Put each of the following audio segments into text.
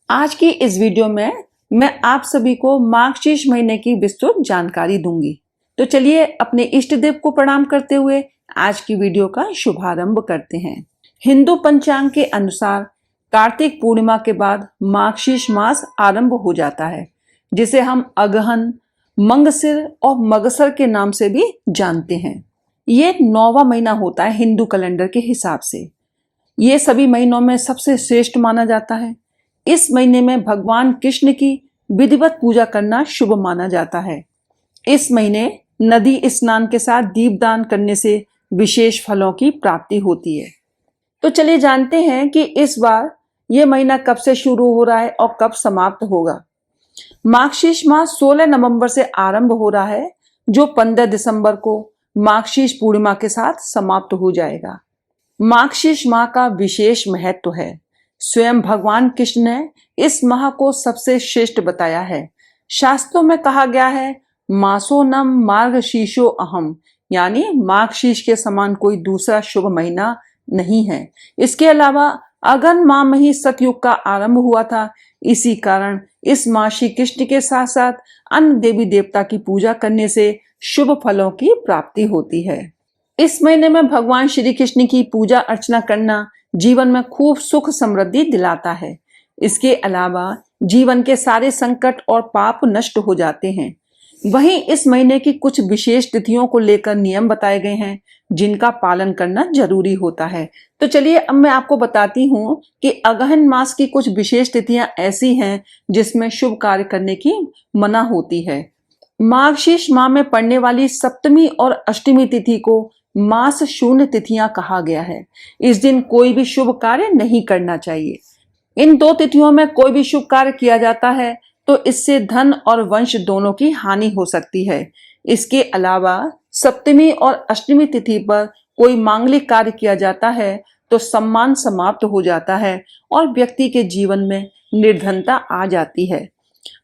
आज की इस वीडियो में मैं आप सभी को मार्गशीर्ष महीने की विस्तृत जानकारी दूंगी। तो चलिए अपने इष्ट देव को प्रणाम करते हुए आज की वीडियो का शुभारंभ करते हैं। हिंदू पंचांग के अनुसार कार्तिक पूर्णिमा के बाद मार्गशीर्ष मास आरंभ हो जाता है, जिसे हम अगहन, मंगसिर और मगसर के नाम से भी जानते हैं। ये 9वां महीना होता है हिंदू कैलेंडर के हिसाब से। ये सभी महीनों में सबसे श्रेष्ठ माना जाता है। इस महीने में भगवान कृष्ण की विधिवत पूजा करना शुभ माना जाता है। इस महीने नदी स्नान के साथ दीपदान करने से विशेष फलों की प्राप्ति होती है। तो चलिए जानते हैं कि इस बार यह महीना कब से शुरू हो रहा है और कब समाप्त होगा। मार्गशीर्ष मास 16 नवंबर से आरंभ हो रहा है, जो 15 दिसंबर को मार्गशीर्ष पूर्णिमा के साथ समाप्त हो जाएगा। मार्गशीर्ष माह का विशेष महत्व है। स्वयं भगवान कृष्ण ने इस माह को सबसे श्रेष्ठ बताया है। शास्त्रों में कहा गया है, मासोनम मार्गशीर्षो अहम, यानी मार्गशीर्ष के समान कोई दूसरा शुभ महीना नहीं है। इसके अलावा अगहन माह में ही सतयुग का आरंभ हुआ था। इसी कारण इस माह श्री कृष्ण के साथ साथ अन्य देवी देवता की पूजा करने से शुभ फलों की प्राप्ति होती है। इस महीने में भगवान श्री कृष्ण की पूजा अर्चना करना जीवन में खूब सुख समृद्धि दिलाता है। इसके अलावा जीवन के सारे संकट और पाप नष्ट हो जाते हैं। वहीं इस महीने की कुछ विशेष तिथियों को लेकर नियम बताए गए हैं, जिनका पालन करना जरूरी होता है। तो चलिए अब मैं आपको बताती हूँ कि अगहन मास की कुछ विशेष तिथियां ऐसी हैं जिसमें शुभ कार्य करने की मना होती है। मार्गशीर्ष माह में पड़ने वाली सप्तमी और अष्टमी तिथि को मास शून्य तिथियां कहा गया है। इस दिन कोई भी शुभ कार्य नहीं करना चाहिए। इन दो तिथियों में कोई भी शुभ कार्य किया जाता है तो इससे धन और वंश दोनों की हानि हो सकती है। इसके अलावा सप्तमी और अष्टमी तिथि पर कोई मांगलिक कार्य किया जाता है तो सम्मान समाप्त हो जाता है और व्यक्ति के जीवन में निर्धनता आ जाती है।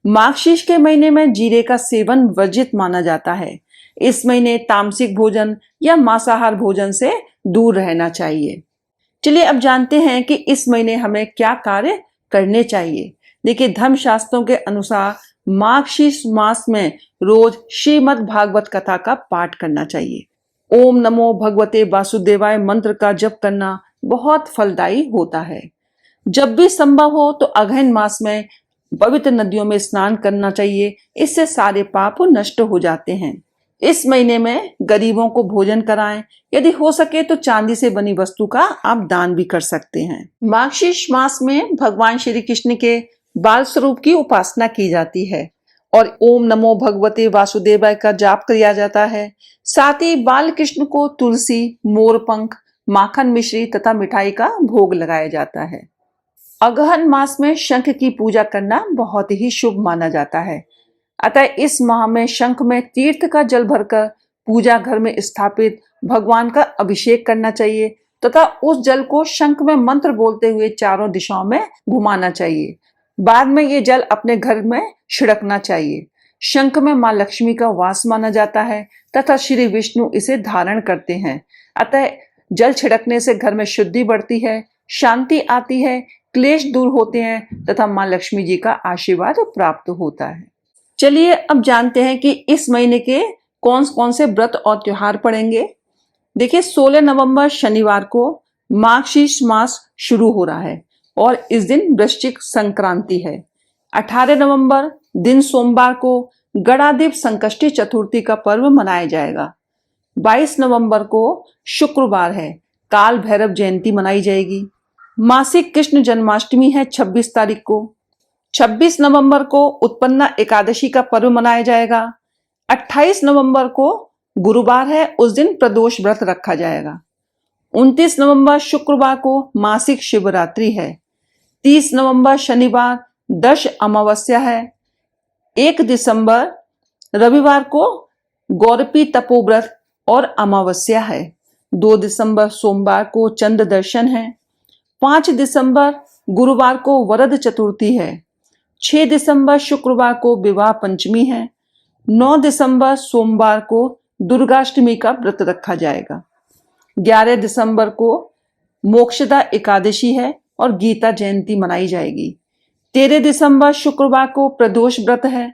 मार्गशीर्ष के महीने में जीरे का सेवन वर्जित माना जाता है। इस महीने तामसिक भोजन या मांसाहार भोजन से दूर रहना चाहिए। चलिए अब जानते हैं कि इस महीने हमें क्या कार्य करने चाहिए। देखिए, धर्मशास्त्रों के अनुसार मार्गशीर्ष मास में रोज श्रीमद् भागवत कथा का पाठ करना चाहिए। ओम नमो भगवते वासुदेवाय मंत्र का जप करना बहुत फलदायी होता है। जब भी संभव हो तो अगहन मास में पवित्र नदियों में स्नान करना चाहिए। इससे सारे पाप नष्ट हो जाते हैं। इस महीने में गरीबों को भोजन कराएं। यदि हो सके तो चांदी से बनी वस्तु का आप दान भी कर सकते हैं। मार्गशीर्ष मास में भगवान श्री कृष्ण के बाल स्वरूप की उपासना की जाती है और ओम नमो भगवते वासुदेवाय का जाप किया जाता है। साथ ही बाल कृष्ण को तुलसी, मोरपंख, माखन मिश्री तथा मिठाई का भोग लगाया जाता है। अगहन मास में शंख की पूजा करना बहुत ही शुभ माना जाता है। अतः इस माह में शंख में तीर्थ का जल भरकर पूजा घर में स्थापित भगवान का अभिषेक करना चाहिए तथा उस जल को शंख में मंत्र बोलते हुए चारों दिशाओं में घुमाना चाहिए। बाद में ये जल अपने घर में छिड़कना चाहिए। शंख में मां लक्ष्मी का वास माना जाता है तथा श्री विष्णु इसे धारण करते हैं। अतः जल छिड़कने से घर में शुद्धि बढ़ती है, शांति आती है, क्लेश दूर होते हैं तथा मां लक्ष्मी जी का आशीर्वाद प्राप्त होता है। चलिए अब जानते हैं कि इस महीने के कौन कौन से व्रत और त्योहार पड़ेंगे। देखिए, 16 नवंबर शनिवार को मार्गशीर्ष मास शुरू हो रहा है और इस दिन वृश्चिक संक्रांति है। 18 नवंबर दिन सोमवार को गणाधिप संकष्टी चतुर्थी का पर्व मनाया जाएगा। 22 नवंबर को शुक्रवार है, काल भैरव जयंती मनाई जाएगी। मासिक कृष्ण जन्माष्टमी है 26 तारीख को। 26 नवंबर को उत्पन्ना एकादशी का पर्व मनाया जाएगा। 28 नवंबर को गुरुवार है, उस दिन प्रदोष व्रत रखा जाएगा। 29 नवंबर शुक्रवार को मासिक शिवरात्रि है। 30 नवंबर शनिवार दश अमावस्या है। 1 दिसंबर रविवार को गौरपी तपोव्रत और अमावस्या है। 2 दिसंबर सोमवार को चंद्र दर्शन है। 5 दिसंबर गुरुवार को वरद चतुर्थी है। 6 दिसंबर शुक्रवार को विवाह पंचमी है। 9 दिसंबर सोमवार को दुर्गाष्टमी का व्रत रखा जाएगा। 11 दिसंबर को मोक्षदा एकादशी है और गीता जयंती मनाई जाएगी। 13 दिसंबर शुक्रवार को प्रदोष व्रत है।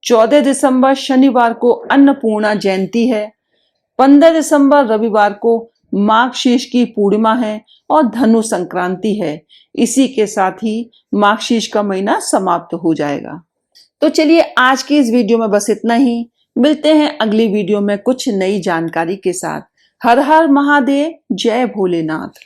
14 दिसंबर शनिवार को अन्नपूर्णा जयंती है। 15 दिसंबर रविवार को माघ शीर्ष की पूर्णिमा है और धनु संक्रांति है। इसी के साथ ही माघ शीर्ष का महीना समाप्त हो जाएगा। तो चलिए आज की इस वीडियो में बस इतना ही। मिलते हैं अगली वीडियो में कुछ नई जानकारी के साथ। हर हर महादेव, जय भोलेनाथ।